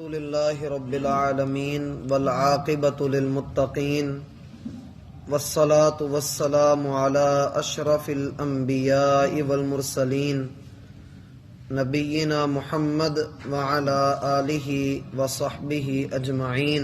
لله رب العالمين والعاقبة للمتقين والصلاة والسلام على أشرف الأنبياء والمرسلين نبينا محمد وعلى آله وصحبه أجمعين.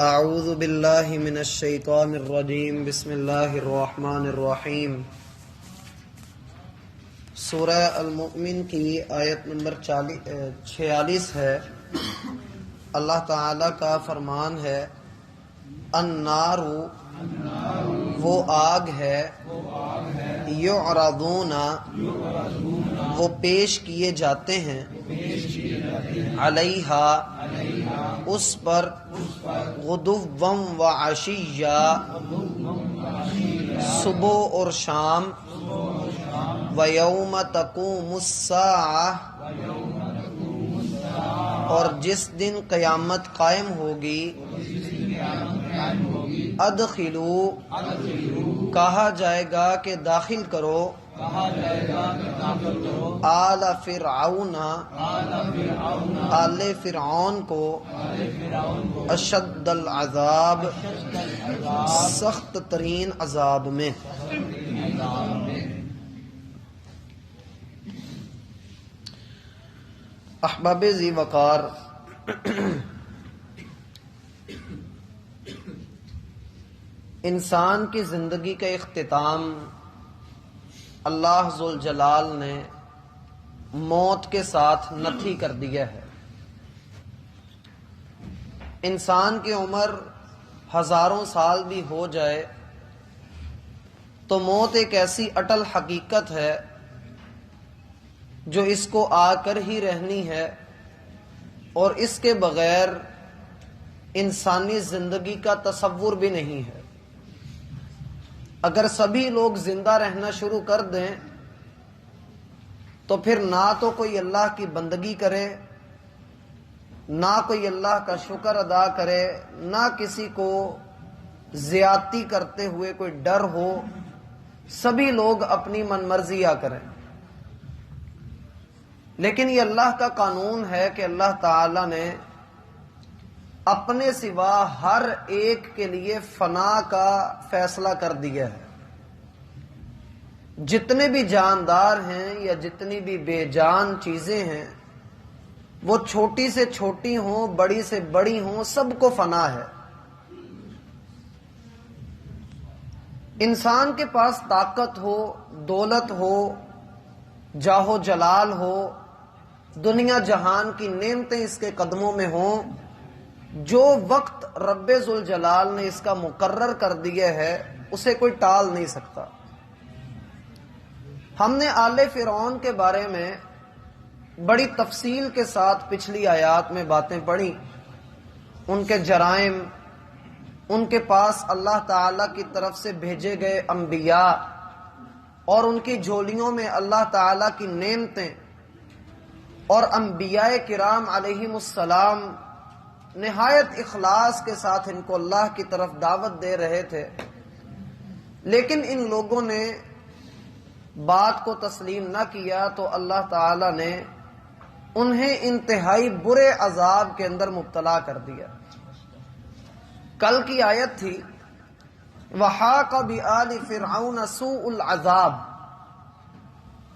أعوذ بالله من الشيطان الرجيم. بسم الله الرحمن الرحيم. سورہ المؤمن کی آیت نمبر 46 ہے. اللہ تعالی کا فرمان ہے النار وہ آگ ہے، یعرضون وہ پیش کیے جاتے ہیں، علیہا اس پر، غدوا و عشیا صبح اور شام، وَيَوْمَ تَقُومُ السَّاعَةُ اور جس دن قیامت قائم ہوگی، ادخلوا کہا جائے گا کہ داخل کرو، آل فرعون آل فرعون کو، اشد العذاب سخت ترین عذاب میں. احباب ذی وقار، انسان کی زندگی کا اختتام اللہ ذوالجلال نے موت کے ساتھ نتھی کر دیا ہے. انسان کی عمر ہزاروں سال بھی ہو جائے تو موت ایک ایسی اٹل حقیقت ہے جو اس کو آ کر ہی رہنی ہے، اور اس کے بغیر انسانی زندگی کا تصور بھی نہیں ہے. اگر سبھی لوگ زندہ رہنا شروع کر دیں تو پھر نہ تو کوئی اللہ کی بندگی کرے، نہ کوئی اللہ کا شکر ادا کرے، نہ کسی کو زیادتی کرتے ہوئے کوئی ڈر ہو، سبھی لوگ اپنی من مرضیاں کریں. لیکن یہ اللہ کا قانون ہے کہ اللہ تعالی نے اپنے سوا ہر ایک کے لیے فنا کا فیصلہ کر دیا ہے. جتنے بھی جاندار ہیں یا جتنی بھی بے جان چیزیں ہیں، وہ چھوٹی سے چھوٹی ہوں، بڑی سے بڑی ہوں، سب کو فنا ہے. انسان کے پاس طاقت ہو، دولت ہو، جاہ و جلال ہو، دنیا جہان کی نعمتیں اس کے قدموں میں ہوں، جو وقت رب ذوالجلال نے اس کا مقرر کر دیا ہے اسے کوئی ٹال نہیں سکتا. ہم نے آل فرعون کے بارے میں بڑی تفصیل کے ساتھ پچھلی آیات میں باتیں پڑھی، ان کے جرائم، ان کے پاس اللہ تعالی کی طرف سے بھیجے گئے انبیاء اور ان کی جھولیوں میں اللہ تعالی کی نعمتیں، اور انبیاء کرام علیہم السلام نہایت اخلاص کے ساتھ ان کو اللہ کی طرف دعوت دے رہے تھے. لیکن ان لوگوں نے بات کو تسلیم نہ کیا تو اللہ تعالی نے انہیں انتہائی برے عذاب کے اندر مبتلا کر دیا. کل کی آیت تھی وَحَاقَ بِآلِ فِرْعَوْنَ سُوءُ الْعَذَابِ،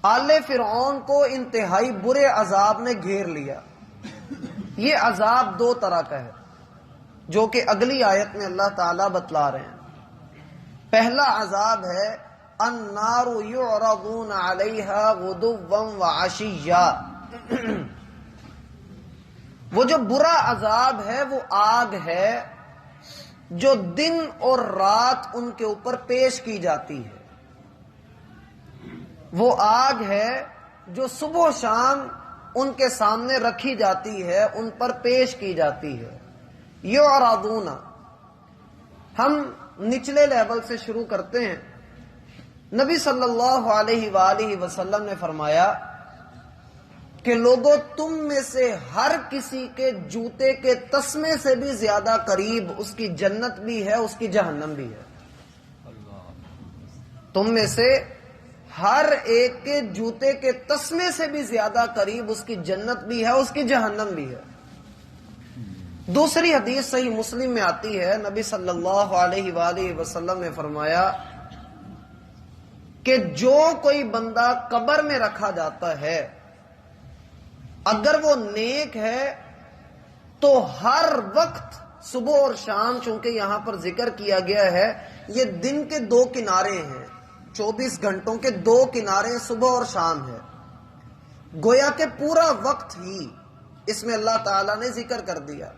آل فرعون کو انتہائی برے عذاب نے گھیر لیا. یہ عذاب دو طرح کا ہے جو کہ اگلی آیت میں اللہ تعالیٰ بتلا رہے ہیں. پہلا عذاب ہے النار یعرضون علیہا غدوا وعشیا، وہ جو برا عذاب ہے وہ آگ ہے جو دن اور رات ان کے اوپر پیش کی جاتی ہے. وہ آگ ہے جو صبح و شام ان کے سامنے رکھی جاتی ہے، ان پر پیش کی جاتی ہے. یعرضون، ہم نچلے لیول سے شروع کرتے ہیں. نبی صلی اللہ علیہ وآلہ وسلم نے فرمایا کہ لوگوں، تم میں سے ہر کسی کے جوتے کے تسمے سے بھی زیادہ قریب اس کی جنت بھی ہے، اس کی جہنم بھی ہے. تم میں سے ہر ایک کے جوتے کے تسمے سے بھی زیادہ قریب اس کی جنت بھی ہے، اس کی جہنم بھی ہے۔ دوسری حدیث صحیح مسلم میں آتی ہے، نبی صلی اللہ علیہ وآلہ وسلم نے فرمایا کہ جو کوئی بندہ قبر میں رکھا جاتا ہے اگر وہ نیک ہے تو ہر وقت صبح اور شام، چونکہ یہاں پر ذکر کیا گیا ہے یہ دن کے دو کنارے ہیں، 24 گھنٹوں کے دو کنارے صبح اور شام ہے، گویا کہ پورا وقت ہی اس میں اللہ تعالیٰ نے ذکر کر دیا،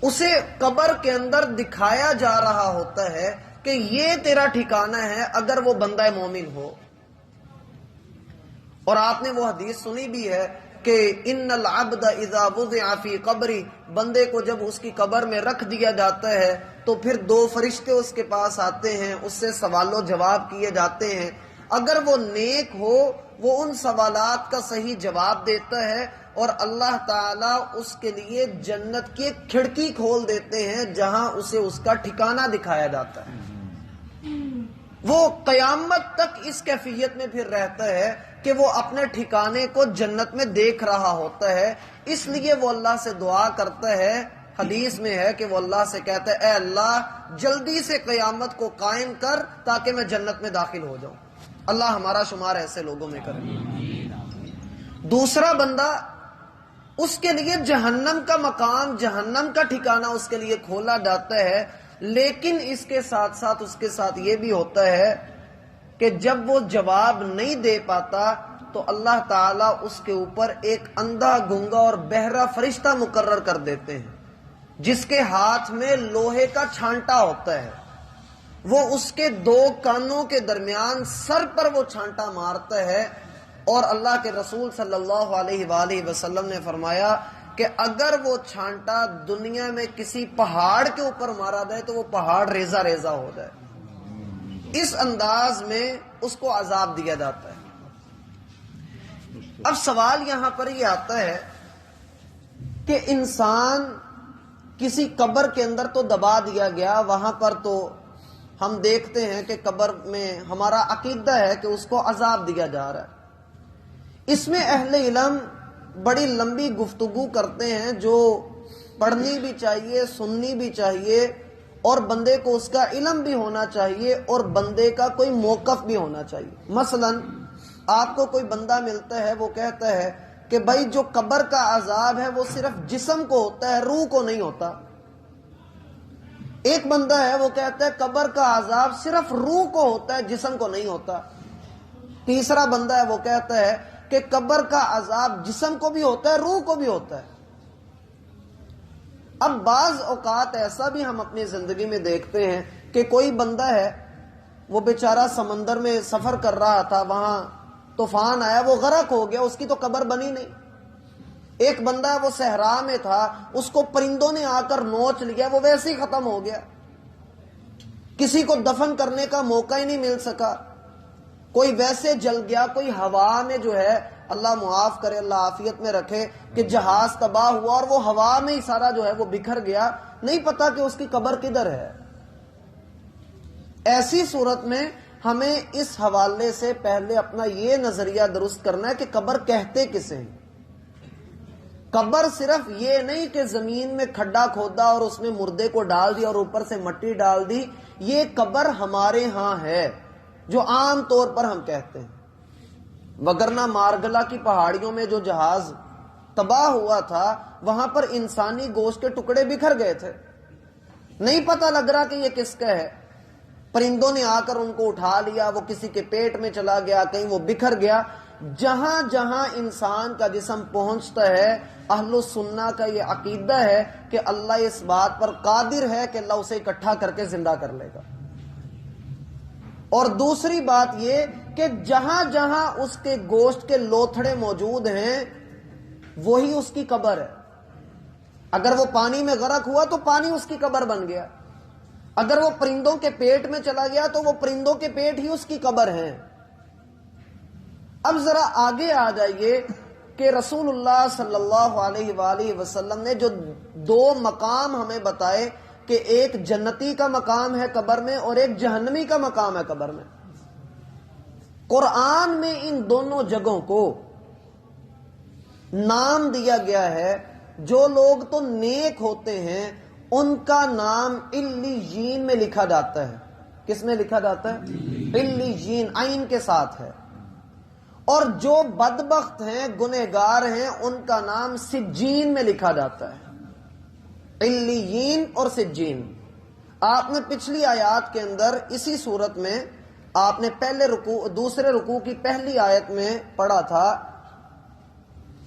اسے قبر کے اندر دکھایا جا رہا ہوتا ہے کہ یہ تیرا ٹھکانہ ہے اگر وہ بندہ مومن ہو۔ اور آپ نے وہ حدیث سنی بھی ہے کہ ان العبد اذا وضع فی قبری، بندے کو جب اس کی قبر میں رکھ دیا جاتا ہے تو پھر دو فرشتے اس کے پاس آتے ہیں، اس سے سوال و جواب کیے جاتے ہیں، اگر وہ نیک ہو وہ ان سوالات کا صحیح جواب دیتا ہے اور اللہ تعالیٰ اس کے لیے جنت کی ایک کھڑکی کھول دیتے ہیں جہاں اسے اس کا ٹھکانہ دکھایا جاتا ہے۔ وہ قیامت تک اس کیفیت میں پھر رہتا ہے کہ وہ اپنے ٹھکانے کو جنت میں دیکھ رہا ہوتا ہے، اس لیے وہ اللہ سے دعا کرتا ہے، حدیث میں ہے کہ وہ اللہ سے کہتا ہے اے اللہ جلدی سے قیامت کو قائم کر تاکہ میں جنت میں داخل ہو جاؤں۔ اللہ ہمارا شمار ایسے لوگوں میں کرے۔ دوسرا بندہ، اس کے لیے جہنم کا مقام، جہنم کا ٹھکانہ اس کے لیے کھولا جاتا ہے، لیکن اس کے ساتھ ساتھ اس کے ساتھ یہ بھی ہوتا ہے کہ جب وہ جواب نہیں دے پاتا تو اللہ تعالیٰ اس کے اوپر ایک اندھا، گنگا اور بہرا فرشتہ مقرر کر دیتے ہیں جس کے ہاتھ میں لوہے کا چھانٹا ہوتا ہے، وہ اس کے دو کانوں کے درمیان سر پر وہ چھانٹا مارتا ہے، اور اللہ کے رسول صلی اللہ علیہ وآلہ وسلم نے فرمایا کہ اگر وہ چھانٹا دنیا میں کسی پہاڑ کے اوپر مارا جائے تو وہ پہاڑ ریزہ ریزہ ہو جائے، اس انداز میں اس کو عذاب دیا جاتا ہے۔ اب سوال یہاں پر یہ آتا ہے کہ انسان کسی قبر کے اندر تو دبا دیا گیا، وہاں پر تو ہم دیکھتے ہیں کہ قبر میں ہمارا عقیدہ ہے کہ اس کو عذاب دیا جا رہا ہے، اس میں اہل علم بڑی لمبی گفتگو کرتے ہیں جو پڑھنی بھی چاہیے، سننی بھی چاہیے، اور بندے کو اس کا علم بھی ہونا چاہیے اور بندے کا کوئی موقف بھی ہونا چاہیے۔ مثلا آپ کو کوئی بندہ ملتا ہے، وہ کہتا ہے کہ بھائی جو قبر کا عذاب ہے وہ صرف جسم کو ہوتا ہے، روح کو نہیں ہوتا۔ ایک بندہ ہے وہ کہتا ہے قبر کا عذاب صرف روح کو ہوتا ہے، جسم کو نہیں ہوتا۔ تیسرا بندہ ہے وہ کہتا ہے کہ قبر کا عذاب جسم کو بھی ہوتا ہے، روح کو بھی ہوتا ہے۔ اب بعض اوقات ایسا بھی ہم اپنی زندگی میں دیکھتے ہیں کہ کوئی بندہ ہے وہ بیچارہ سمندر میں سفر کر رہا تھا، وہاں طوفان آیا، وہ غرق ہو گیا، اس کی تو قبر بنی نہیں۔ ایک بندہ ہے وہ صحرا میں تھا، اس کو پرندوں نے آ کر نوچ لیا، وہ ویسے ہی ختم ہو گیا، کسی کو دفن کرنے کا موقع ہی نہیں مل سکا، کوئی ویسے جل گیا، کوئی ہوا میں جو ہے، اللہ معاف کرے، اللہ عافیت میں رکھے، کہ جہاز تباہ ہوا اور وہ ہوا میں ہی سارا جو ہے وہ بکھر گیا، نہیں پتا کہ اس کی قبر کدھر ہے۔ ایسی صورت میں ہمیں اس حوالے سے پہلے اپنا یہ نظریہ درست کرنا ہے کہ قبر کہتے کسے ہیں۔ قبر صرف یہ نہیں کہ زمین میں کھڈا کھودا اور اس میں مردے کو ڈال دیا اور اوپر سے مٹی ڈال دی، یہ قبر ہمارے ہاں ہے جو عام طور پر ہم کہتے ہیں، وگرنہ مارگلا کی پہاڑیوں میں جو جہاز تباہ ہوا تھا وہاں پر انسانی گوشت کے ٹکڑے بکھر گئے تھے، نہیں پتہ لگ رہا کہ یہ کس کا ہے، پرندوں نے آ کر ان کو اٹھا لیا، وہ کسی کے پیٹ میں چلا گیا، کہیں وہ بکھر گیا۔ جہاں جہاں انسان کا جسم پہنچتا ہے، اہل السنہ کا یہ عقیدہ ہے کہ اللہ اس بات پر قادر ہے کہ اللہ اسے اکٹھا کر کے زندہ کر لے گا۔ اور دوسری بات یہ کہ جہاں جہاں اس کے گوشت کے لوتھڑے موجود ہیں وہی اس کی قبر ہے۔ اگر وہ پانی میں غرق ہوا تو پانی اس کی قبر بن گیا، اگر وہ پرندوں کے پیٹ میں چلا گیا تو وہ پرندوں کے پیٹ ہی اس کی قبر ہیں۔ اب ذرا آگے آ جائیے کہ رسول اللہ صلی اللہ علیہ وآلہ وسلم نے جو دو مقام ہمیں بتائے کہ ایک جنتی کا مقام ہے قبر میں اور ایک جہنمی کا مقام ہے قبر میں، قرآن میں ان دونوں جگہوں کو نام دیا گیا ہے. جو لوگ تو نیک ہوتے ہیں ان کا نام علیین میں لکھا جاتا ہے. کس میں لکھا جاتا ہے؟ علیین، عین کے ساتھ ہے. اور جو بدبخت ہیں، گنہگار ہیں، ان کا نام سجین میں لکھا جاتا ہے. علیین اور سجین. آپ نے پچھلی آیات کے اندر اسی صورت میں آپ نے دوسرے رکوع کی پہلی آیت میں پڑھا تھا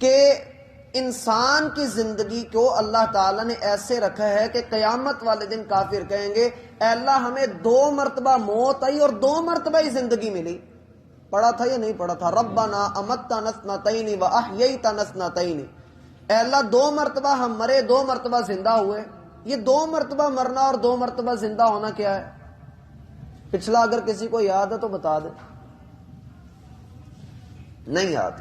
کہ انسان کی زندگی کو اللہ تعالیٰ نے ایسے رکھا ہے کہ قیامت والے دن کافر کہیں گے اے اللہ ہمیں 2 مرتبہ موت آئی اور 2 مرتبہ ہی زندگی ملی. پڑھا تھا یا نہیں پڑھا تھا؟ ربنا امتنا اثنتین واحییتنا اثنتین. اے اللہ 2 مرتبہ ہم مرے، 2 مرتبہ زندہ ہوئے. یہ 2 مرتبہ مرنا اور 2 مرتبہ زندہ ہونا کیا ہے؟ پچھلا اگر کسی کو یاد ہے تو بتا دے. نہیں یاد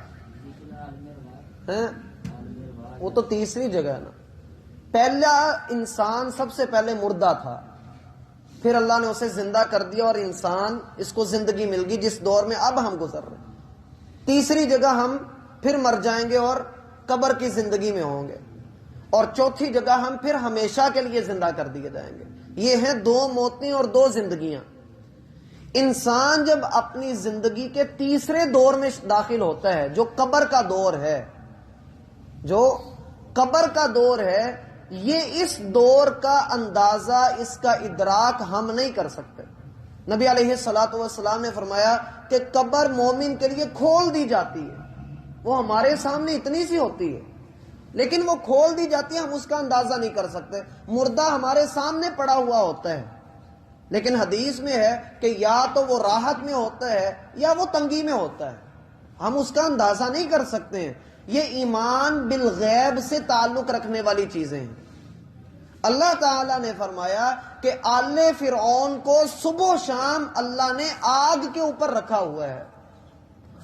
ہے؟ وہ تو تیسری جگہ ہے نا. پہلا انسان سب سے پہلے مردہ تھا، پھر اللہ نے اسے زندہ کر دیا اور انسان اس کو زندگی مل گئی جس دور میں اب ہم گزر رہے ہیں. تیسری جگہ ہم پھر مر جائیں گے اور قبر کی زندگی میں ہوں گے. اور چوتھی جگہ ہم پھر ہمیشہ کے لیے زندہ کر دیے جائیں گے. یہ ہیں 2 موتیں اور 2 زندگیاں. انسان جب اپنی زندگی کے تیسرے دور میں داخل ہوتا ہے جو قبر کا دور ہے، جو قبر کا دور ہے، یہ اس دور کا اندازہ، اس کا ادراک ہم نہیں کر سکتے. نبی علیہ الصلوۃ والسلام نے فرمایا کہ قبر مومن کے لیے کھول دی جاتی ہے. وہ ہمارے سامنے اتنی سی ہوتی ہے لیکن وہ کھول دی جاتی ہے، ہم اس کا اندازہ نہیں کر سکتے. مردہ ہمارے سامنے پڑا ہوا ہوتا ہے لیکن حدیث میں ہے کہ یا تو وہ راحت میں ہوتا ہے یا وہ تنگی میں ہوتا ہے. ہم اس کا اندازہ نہیں کر سکتے ہیں. یہ ایمان بالغیب سے تعلق رکھنے والی چیزیں ہیں. اللہ تعالیٰ نے فرمایا کہ آل فرعون کو صبح و شام اللہ نے آگ کے اوپر رکھا ہوا ہے.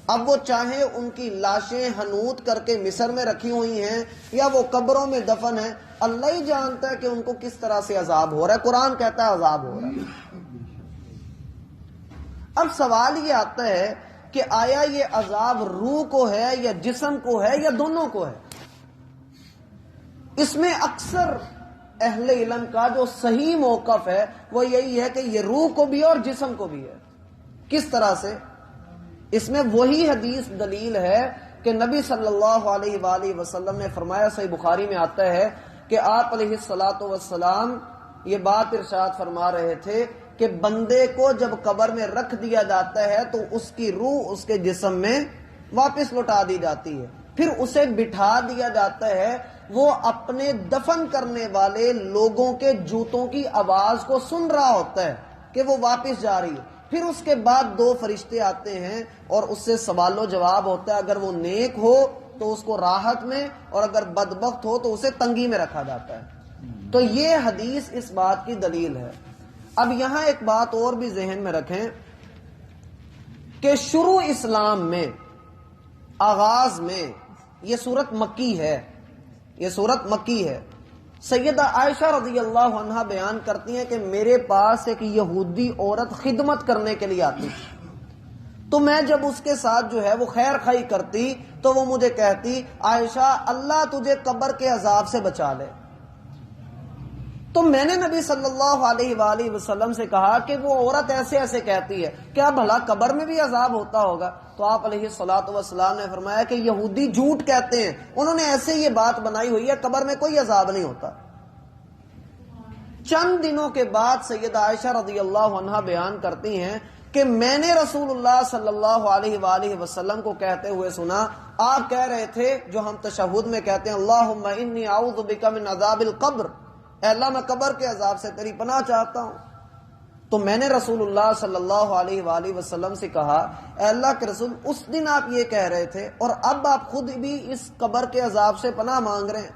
اب وہ چاہے ان کی لاشیں حنوط کر کے مصر میں رکھی ہوئی ہیں یا وہ قبروں میں دفن ہیں، اللہ ہی جانتا ہے کہ ان کو کس طرح سے عذاب ہو رہا ہے. قرآن کہتا ہے عذاب ہو رہا ہے. اب سوال یہ آتا ہے کہ آیا یہ عذاب روح کو ہے یا جسم کو ہے یا دونوں کو ہے؟ اس میں اکثر اہل علم کا جو صحیح موقف ہے وہ یہی ہے کہ یہ روح کو بھی اور جسم کو بھی ہے. کس طرح سے؟ اس میں وہی حدیث دلیل ہے کہ نبی صلی اللہ علیہ وآلہ وسلم نے فرمایا، صحیح بخاری میں آتا ہے کہ آپ علیہ الصلاۃ والسلام یہ بات ارشاد فرما رہے تھے کہ بندے کو جب قبر میں رکھ دیا جاتا ہے تو اس کی روح اس کے جسم میں واپس لوٹا دی جاتی ہے، پھر اسے بٹھا دیا جاتا ہے. وہ اپنے دفن کرنے والے لوگوں کے جوتوں کی آواز کو سن رہا ہوتا ہے کہ وہ واپس جا رہی ہے. پھر اس کے بعد 2 فرشتے آتے ہیں اور اس سے سوال و جواب ہوتا ہے. اگر وہ نیک ہو تو اس کو راحت میں اور اگر بدبخت ہو تو اسے تنگی میں رکھا جاتا ہے. تو یہ حدیث اس بات کی دلیل ہے. اب یہاں ایک بات اور بھی ذہن میں رکھیں کہ شروع اسلام میں، آغاز میں، یہ سورت مکی ہے. یہ سورت مکی ہے. سیدہ عائشہ رضی اللہ عنہا بیان کرتی ہیں کہ میرے پاس ایک یہودی عورت خدمت کرنے کے لیے آتی تو میں جب اس کے ساتھ جو ہے وہ خیر خائی کرتی تو وہ مجھے کہتی عائشہ اللہ تجھے قبر کے عذاب سے بچا لے. تو میں نے نبی صلی اللہ علیہ وآلہ وسلم سے کہا کہ وہ عورت ایسے ایسے کہتی ہے، کیا بھلا قبر میں بھی عذاب ہوتا ہوگا؟ تو آپ علیہ الصلوۃ والسلام نے فرمایا کہ یہودی جھوٹ کہتے ہیں، انہوں نے ایسے یہ بات بنائی ہوئی ہے، قبر میں کوئی عذاب نہیں ہوتا. چند دنوں کے بعد سیدہ عائشہ رضی اللہ عنہا بیان کرتی ہیں کہ میں نے رسول اللہ صلی اللہ علیہ وآلہ وسلم کو کہتے ہوئے سنا، آپ کہہ رہے تھے جو ہم تشہد میں کہتے ہیں اللہم انی اعوذ بک من عذاب القبر، اے اللہ میں قبر کے عذاب سے تیری پناہ چاہتا ہوں. تو میں نے رسول اللہ صلی اللہ علیہ وآلہ وسلم سے کہا اے اللہ کے رسول اس دن آپ یہ کہہ رہے تھے اور اب آپ خود بھی اس قبر کے عذاب سے پناہ مانگ رہے ہیں.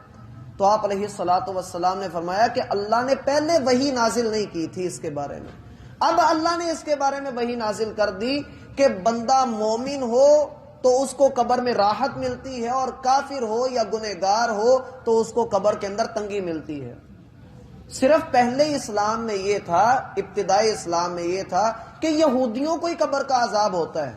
تو آپ علیہ الصلوۃ والسلام نے فرمایا کہ اللہ نے پہلے وحی نازل نہیں کی تھی اس کے بارے میں، اب اللہ نے اس کے بارے میں وحی نازل کر دی کہ بندہ مومن ہو تو اس کو قبر میں راحت ملتی ہے اور کافر ہو یا گنہگار ہو تو اس کو قبر کے اندر تنگی ملتی ہے. صرف پہلے اسلام میں یہ تھا، ابتدائی اسلام میں یہ تھا کہ یہودیوں کو ہی قبر کا عذاب ہوتا ہے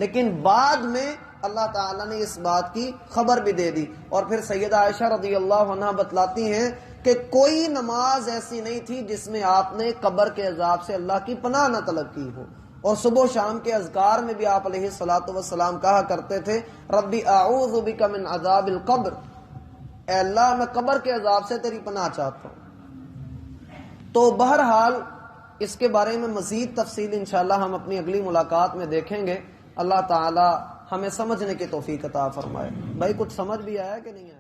لیکن بعد میں اللہ تعالیٰ نے اس بات کی خبر بھی دے دی. اور پھر سیدہ عائشہ رضی اللہ عنہا بتلاتی ہیں کہ کوئی نماز ایسی نہیں تھی جس میں آپ نے قبر کے عذاب سے اللہ کی پناہ نہ طلب کی ہو. اور صبح و شام کے اذکار میں بھی آپ علیہ الصلوۃ والسلام کہا کرتے تھے ربی اعوذ بک من عذاب القبر، اے اللہ میں قبر کے عذاب سے تیری پناہ چاہتا ہوں. تو بہرحال اس کے بارے میں مزید تفصیل انشاءاللہ ہم اپنی اگلی ملاقات میں دیکھیں گے. اللہ تعالی ہمیں سمجھنے کی توفیق عطا فرمائے. بھائی کچھ سمجھ بھی آیا کہ نہیں آیا؟